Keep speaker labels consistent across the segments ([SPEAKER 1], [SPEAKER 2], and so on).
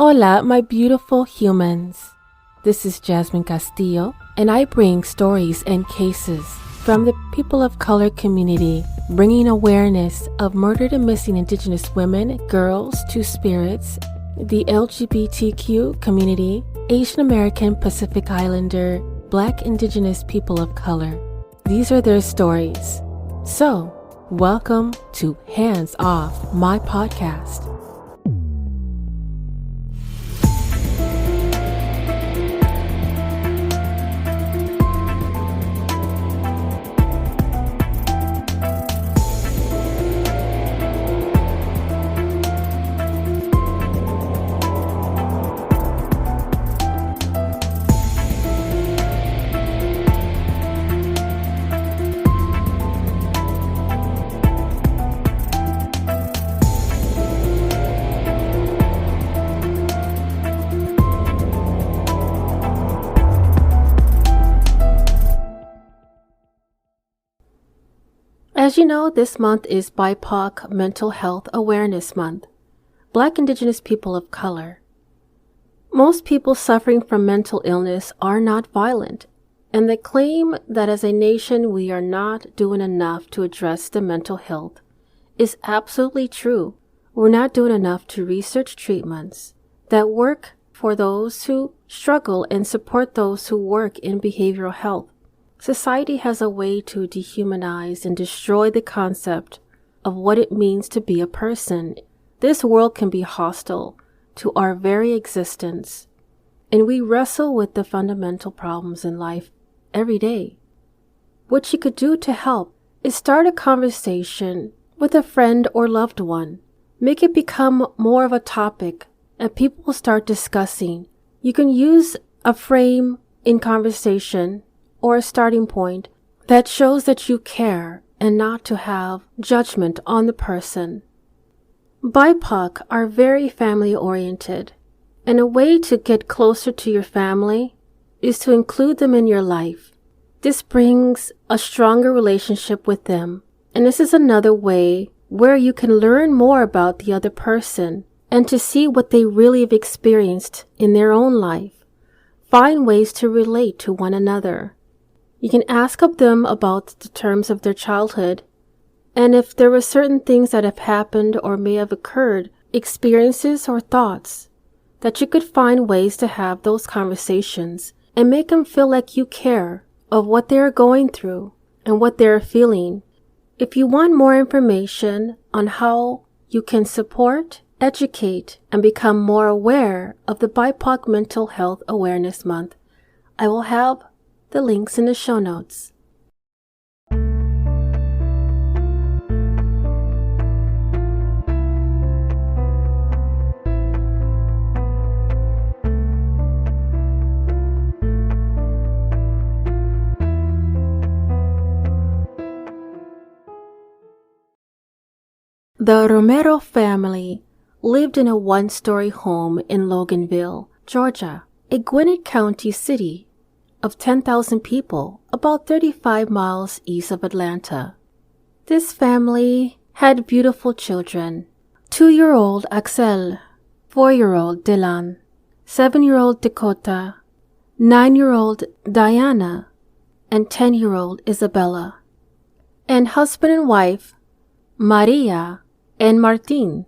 [SPEAKER 1] Hola, my beautiful humans. This is Jasmine Castillo, and I bring stories and cases from the people of color community, bringing awareness of murdered and missing Indigenous women, girls, two-spirits, the LGBTQ community, Asian American, Pacific Islander, Black Indigenous people of color. These are their stories. So, welcome to Hands Off, my podcast. As you know, this month is BIPOC Mental Health Awareness Month, Black Indigenous people of color. Most people suffering from mental illness are not violent, and the claim that as a nation we are not doing enough to address the mental health is absolutely true. We're not doing enough to research treatments that work for those who struggle and support those who work in behavioral health. Society has a way to dehumanize and destroy the concept of what it means to be a person. This world can be hostile to our very existence, and we wrestle with the fundamental problems in life every day. What you could do to help is start a conversation with a friend or loved one. Make it become more of a topic and people start discussing. You can use a frame in conversation or a starting point that shows that you care and not to have judgment on the person. BIPOC are very family-oriented, and a way to get closer to your family is to include them in your life. This brings a stronger relationship with them, and this is another way where you can learn more about the other person and to see what they really have experienced in their own life. Find ways to relate to one another. You can ask of them about the terms of their childhood, and if there were certain things that have happened or may have occurred, experiences or thoughts, that you could find ways to have those conversations and make them feel like you care of what they're going through and what they're feeling. If you want more information on how you can support, educate, and become more aware of the BIPOC Mental Health Awareness Month, I will have the links in the show notes. The Romero family lived in a one-story home in Loganville, Georgia, a Gwinnett County city of 10,000 people, about 35 miles east of Atlanta. This family had beautiful children: 2-year-old Axel, 4-year-old Dylan, 7-year-old Dakota, 9-year-old Diana, and 10-year-old Isabella, and husband and wife Maria and Martin.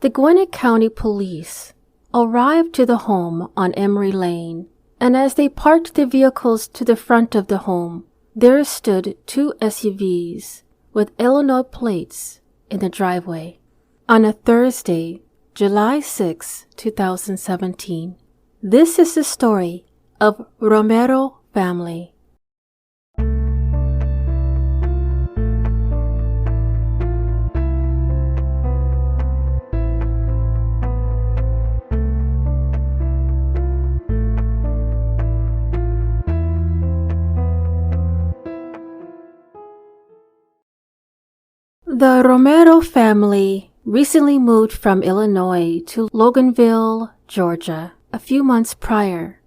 [SPEAKER 1] The Gwinnett County Police arrived to the home on Emory Lane, and as they parked their vehicles to the front of the home, there stood 2 SUVs with Illinois plates in the driveway. On a Thursday, July 6, 2017, this is the story of Romero family. The Romero family recently moved from Illinois to Loganville, Georgia, a few months prior.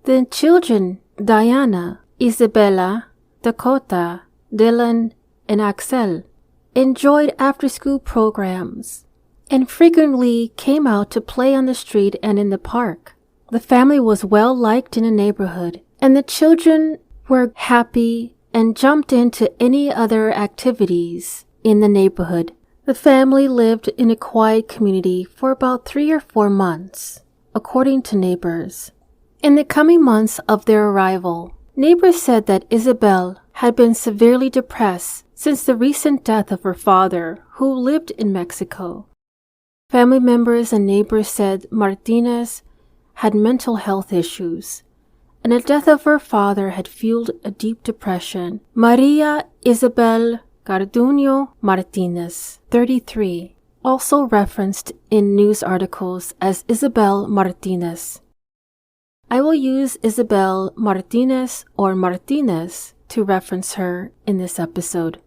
[SPEAKER 1] The children, Diana, Isabella, Dakota, Dylan, and Axel, enjoyed after-school programs and frequently came out to play on the street and in the park. The family was well liked in the neighborhood, and the children were happy and jumped into any other activities in the neighborhood. The family lived in a quiet community for about 3 or 4 months, according to neighbors. In the coming months of their arrival, neighbors said that Isabel had been severely depressed since the recent death of her father, who lived in Mexico. Family members and neighbors said Martinez had mental health issues, and the death of her father had fueled a deep depression. Maria Isabel Garduno-Martinez, 33, also referenced in news articles as Isabel Martinez. I will use Isabel Martinez or Martinez to reference her in this episode.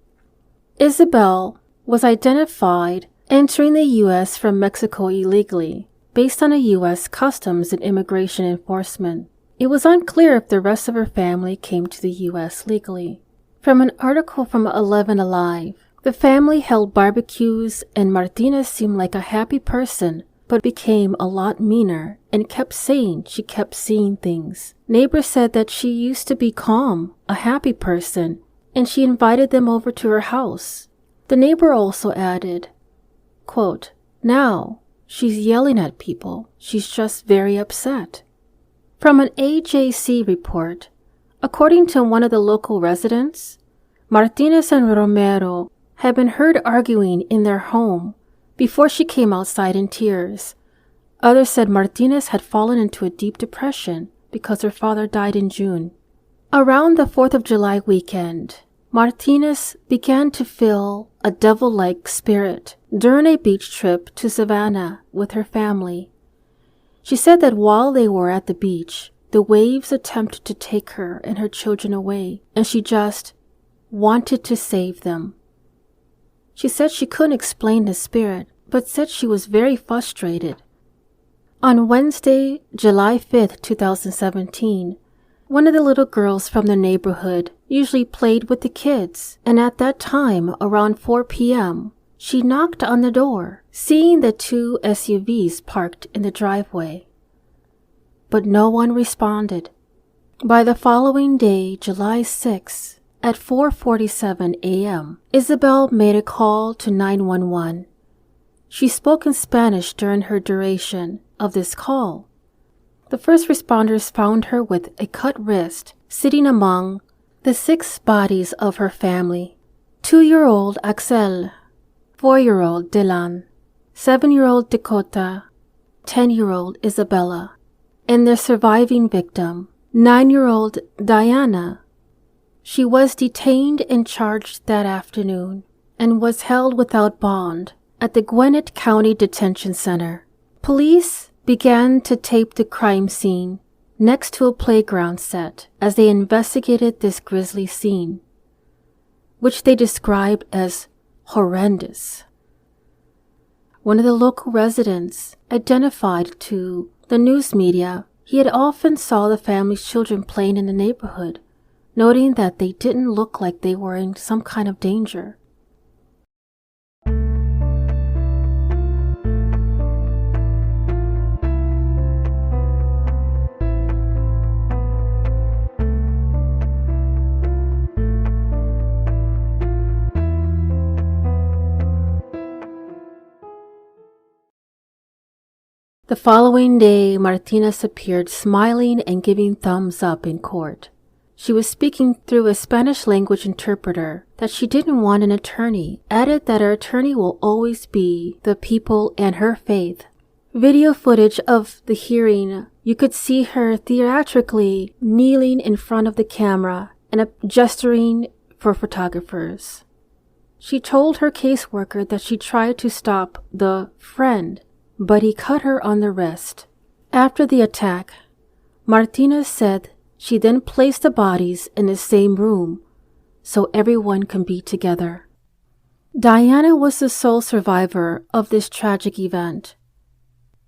[SPEAKER 1] Isabel was identified entering the U.S. from Mexico illegally, based on a U.S. Customs and Immigration Enforcement. It was unclear if the rest of her family came to the U.S. legally. From an article from 11 Alive, the family held barbecues and Martinez seemed like a happy person, but became a lot meaner and kept saying she kept seeing things. Neighbors said that she used to be calm, a happy person, and she invited them over to her house. The neighbor also added, quote, "Now, she's yelling at people. She's just very upset." From an AJC report, according to one of the local residents, Martinez and Romero had been heard arguing in their home before she came outside in tears. Others said Martinez had fallen into a deep depression because her father died in June. Around the 4th of July weekend, Martinez began to feel a devil-like spirit during a beach trip to Savannah with her family. She said that while they were at the beach, the waves attempted to take her and her children away, and she just wanted to save them. She said she couldn't explain the spirit, but said she was very frustrated. On Wednesday, July 5th, 2017, one of the little girls from the neighborhood usually played with the kids, and at that time, around 4 p.m., she knocked on the door, seeing the 2 SUVs parked in the driveway. But no one responded. By the following day, July 6, at 4:47 a.m., Isabel made a call to 911. She spoke in Spanish during her duration of this call. The first responders found her with a cut wrist, sitting among the 6 bodies of her family: 2-year-old Axel, 4-year-old Dylan, 7-year-old Dakota, 10-year-old Isabella, and their surviving victim, 9-year-old Diana. She was detained and charged that afternoon and was held without bond at the Gwinnett County Detention Center. Police began to tape the crime scene next to a playground set as they investigated this grisly scene, which they described as horrendous. One of the local residents identified to the news media he had often saw the family's children playing in the neighborhood, noting that they didn't look like they were in some kind of danger. The following day, Martinez appeared smiling and giving thumbs up in court. She was speaking through a Spanish-language interpreter that she didn't want an attorney, added that her attorney will always be the people and her faith. Video footage of the hearing, you could see her theatrically kneeling in front of the camera and gesturing for photographers. She told her caseworker that she tried to stop the friend, but he cut her on the wrist. After the attack, Martinez said she then placed the bodies in the same room so everyone can be together. Diana was the sole survivor of this tragic event.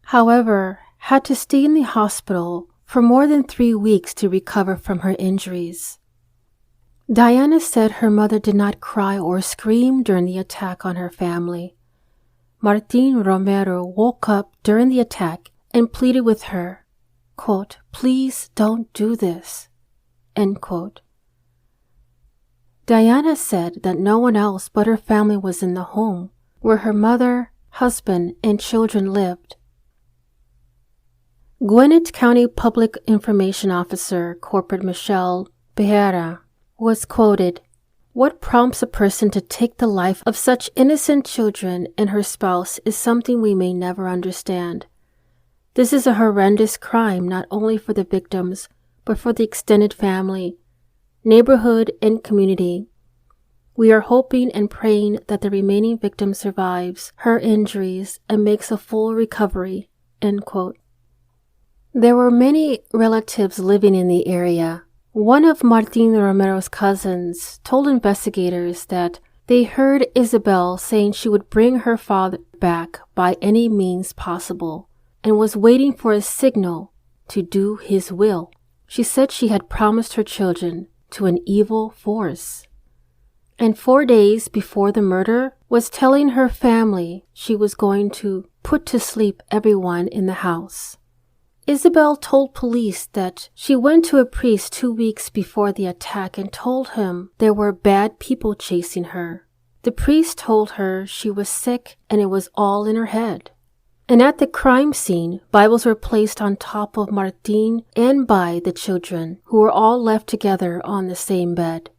[SPEAKER 1] However, had to stay in the hospital for more than 3 weeks to recover from her injuries. Diana said her mother did not cry or scream during the attack on her family. Martin Romero woke up during the attack and pleaded with her, quote, "Please don't do this," end quote. Diana said that no one else but her family was in the home where her mother, husband, and children lived. Gwinnett County Public Information Officer Corporal Michelle Becerra was quoted, "What prompts a person to take the life of such innocent children and her spouse is something we may never understand. This is a horrendous crime not only for the victims, but for the extended family, neighborhood, and community. We are hoping and praying that the remaining victim survives her injuries and makes a full recovery," end quote. There were many relatives living in the area. One of Martin Romero's cousins told investigators that they heard Isabel saying she would bring her father back by any means possible and was waiting for a signal to do his will. She said she had promised her children to an evil force, and 4 days before the murder was telling her family she was going to put to sleep everyone in the house. Isabel told police that she went to a priest 2 weeks before the attack and told him there were bad people chasing her. The priest told her she was sick and it was all in her head. And at the crime scene, Bibles were placed on top of Martin and by the children, who were all left together on the same bed.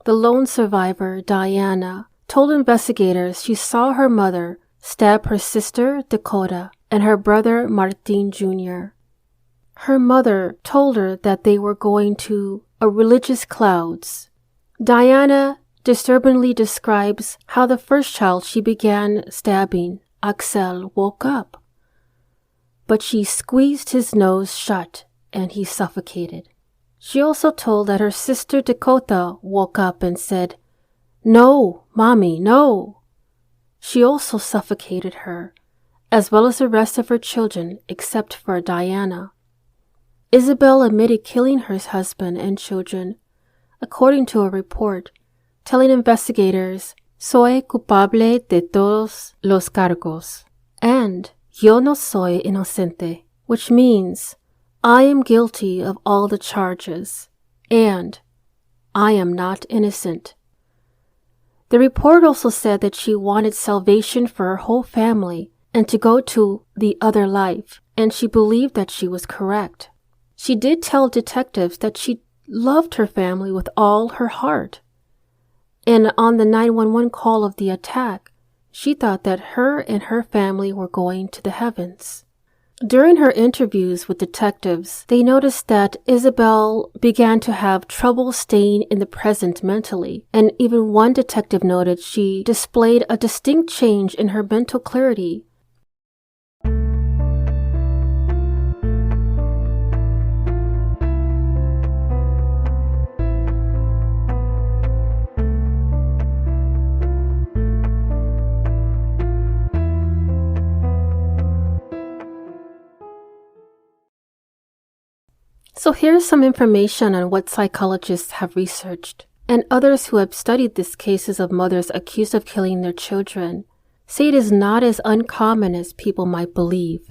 [SPEAKER 1] The lone survivor, Diana, told investigators she saw her mother stab her sister, Dakota, and her brother, Martin Jr. Her mother told her that they were going to a religious clouds. Diana disturbingly describes how the first child she began stabbing, Axel, woke up, but she squeezed his nose shut and he suffocated. She also told that her sister Dakota woke up and said, "No, Mommy, no." She also suffocated her, as well as the rest of her children except for Diana. Isabel admitted killing her husband and children, according to a report, telling investigators, "Soy culpable de todos los cargos," and "Yo no soy inocente," which means, "I am guilty of all the charges," and "I am not innocent." The report also said that she wanted salvation for her whole family and to go to the other life, and she believed that she was correct. She did tell detectives that she loved her family with all her heart. And on the 911 call of the attack, she thought that her and her family were going to the heavens. During her interviews with detectives, they noticed that Isabel began to have trouble staying in the present mentally, and even one detective noted she displayed a distinct change in her mental clarity. So here's some information on what psychologists have researched, and others who have studied these cases of mothers accused of killing their children say it is not as uncommon as people might believe.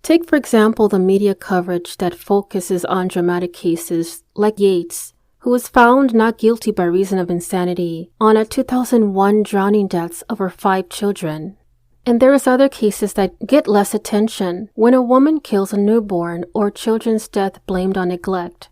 [SPEAKER 1] Take, for example, the media coverage that focuses on dramatic cases like Yates, who was found not guilty by reason of insanity on a 2001 drowning deaths of her 5 children. And there is other cases that get less attention when a woman kills a newborn or children's death blamed on neglect.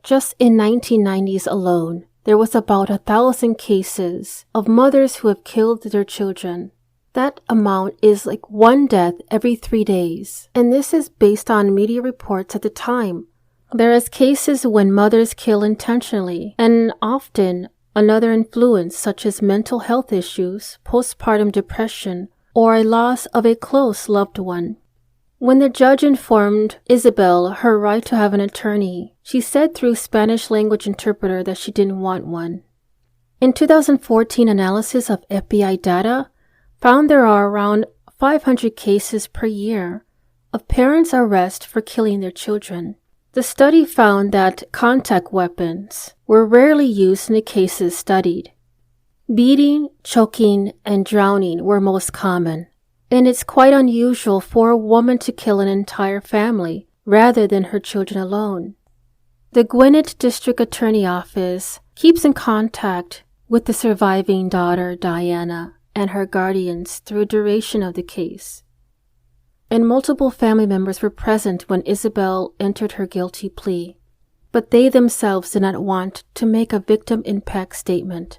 [SPEAKER 1] Just in 1990s alone, there was about 1,000 cases of mothers who have killed their children. That amount is like 1 death every 3 days, and this is based on media reports at the time. There is cases when mothers kill intentionally, and often another influence such as mental health issues, postpartum depression, or a loss of a close loved one. When the judge informed Isabel her right to have an attorney, she said through Spanish language interpreter that she didn't want one. In 2014 analysis of FBI data found there are around 500 cases per year of parents arrested for killing their children. The study found that contact weapons were rarely used in the cases studied. Beating, choking, and drowning were most common, and it's quite unusual for a woman to kill an entire family rather than her children alone. The Gwinnett District Attorney Office keeps in contact with the surviving daughter, Diana, and her guardians through duration of the case. And multiple family members were present when Isabel entered her guilty plea, but they themselves did not want to make a victim impact statement.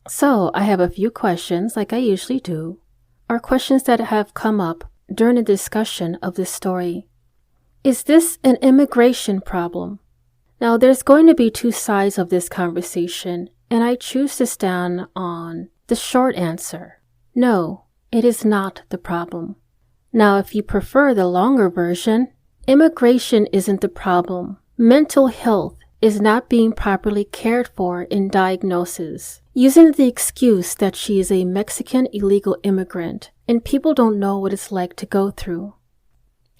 [SPEAKER 1] So, I have a few questions, like I usually do, or questions that have come up during the discussion of this story. Is this an immigration problem? Now, there's going to be two sides of this conversation, and I choose to stand on the short answer. No, it is not the problem. Now, if you prefer the longer version, immigration isn't the problem. Mental health is not being properly cared for in diagnosis, using the excuse that she is a Mexican illegal immigrant and people don't know what it's like to go through.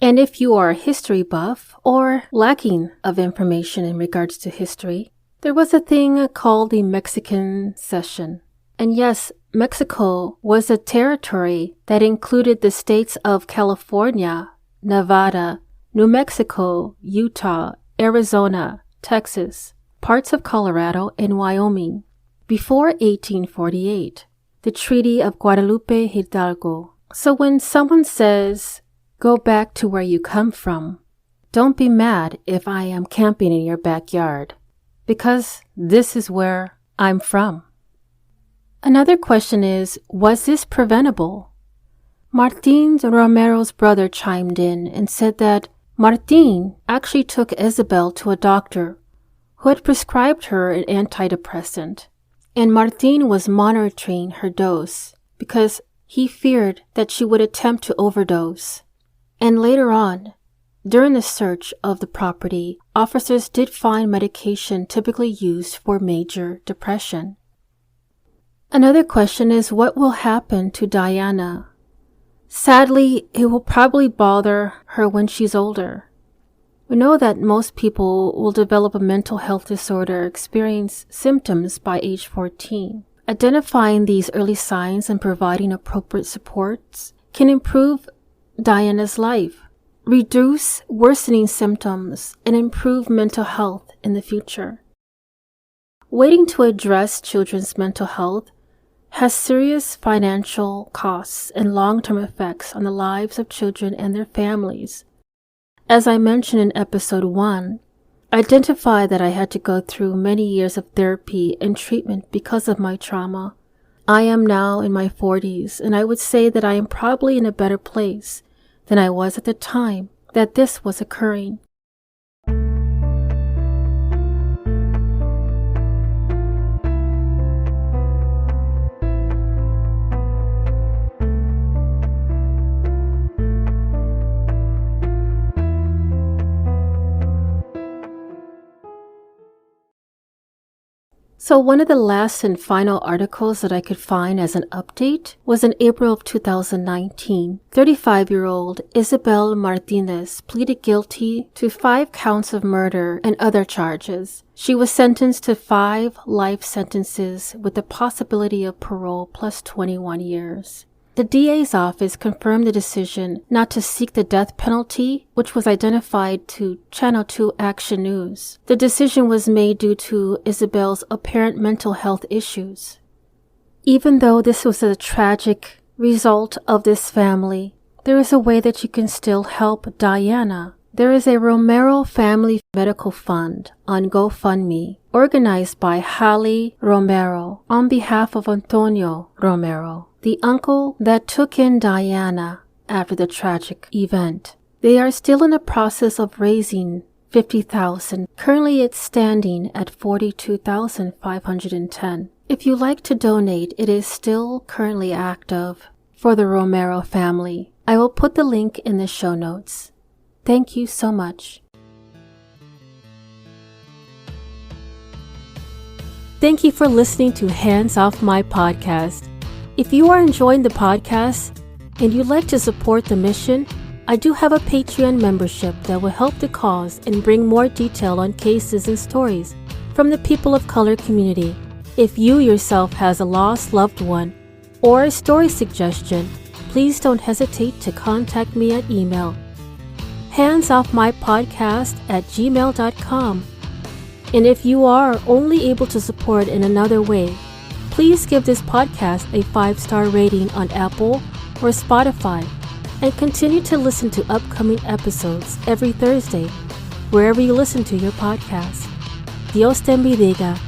[SPEAKER 1] And if you are a history buff or lacking of information in regards to history, there was a thing called the Mexican Cession. And yes, Mexico was a territory that included the states of California, Nevada, New Mexico, Utah, Arizona, Texas, parts of Colorado, and Wyoming. Before 1848, the Treaty of Guadalupe Hidalgo. So when someone says, go back to where you come from, don't be mad if I am camping in your backyard, because this is where I'm from. Another question is, was this preventable? Martin Romero's brother chimed in and said that Martin actually took Isabel to a doctor who had prescribed her an antidepressant, and Martin was monitoring her dose because he feared that she would attempt to overdose. And later on, during the search of the property, officers did find medication typically used for major depression. Another question is, what will happen to Diana? Sadly, it will probably bother her when she's older. We know that most people will develop a mental health disorder, experience symptoms by age 14. Identifying these early signs and providing appropriate supports can improve Diana's life, reduce worsening symptoms, and improve mental health in the future. Waiting to address children's mental health has serious financial costs and long-term effects on the lives of children and their families. As I mentioned in episode 1, I identified that I had to go through many years of therapy and treatment because of my trauma. I am now in my 40s, and I would say that I am probably in a better place than I was at the time that this was occurring. So one of the last and final articles that I could find as an update was in April of 2019. 35-year-old Isabel Martinez pleaded guilty to 5 counts of murder and other charges. She was sentenced to 5 life sentences with the possibility of parole plus 21 years. The DA's office confirmed the decision not to seek the death penalty, which was identified to Channel 2 Action News. The decision was made due to Isabel's apparent mental health issues. Even though this was a tragic result of this family, there is a way that you can still help Diana. There is a Romero Family Medical Fund on GoFundMe, organized by Hallie Romero on behalf of Antonio Romero, the uncle that took in Diana after the tragic event. They are still in the process of raising $50,000. Currently it's standing at $42,510. If you like to donate, it is still currently active for the Romero family. I will put the link in the show notes. Thank you so much. Thank you for listening to Hands Off My Podcast. If you are enjoying the podcast and you'd like to support the mission, I do have a Patreon membership that will help the cause and bring more detail on cases and stories from the people of color community. If you yourself has a lost loved one or a story suggestion, please don't hesitate to contact me at email handsoffmypodcast@gmail.com. And if you are only able to support in another way, please give this podcast a 5-star rating on Apple or Spotify and continue to listen to upcoming episodes every Thursday, wherever you listen to your podcast. Dios te bendiga.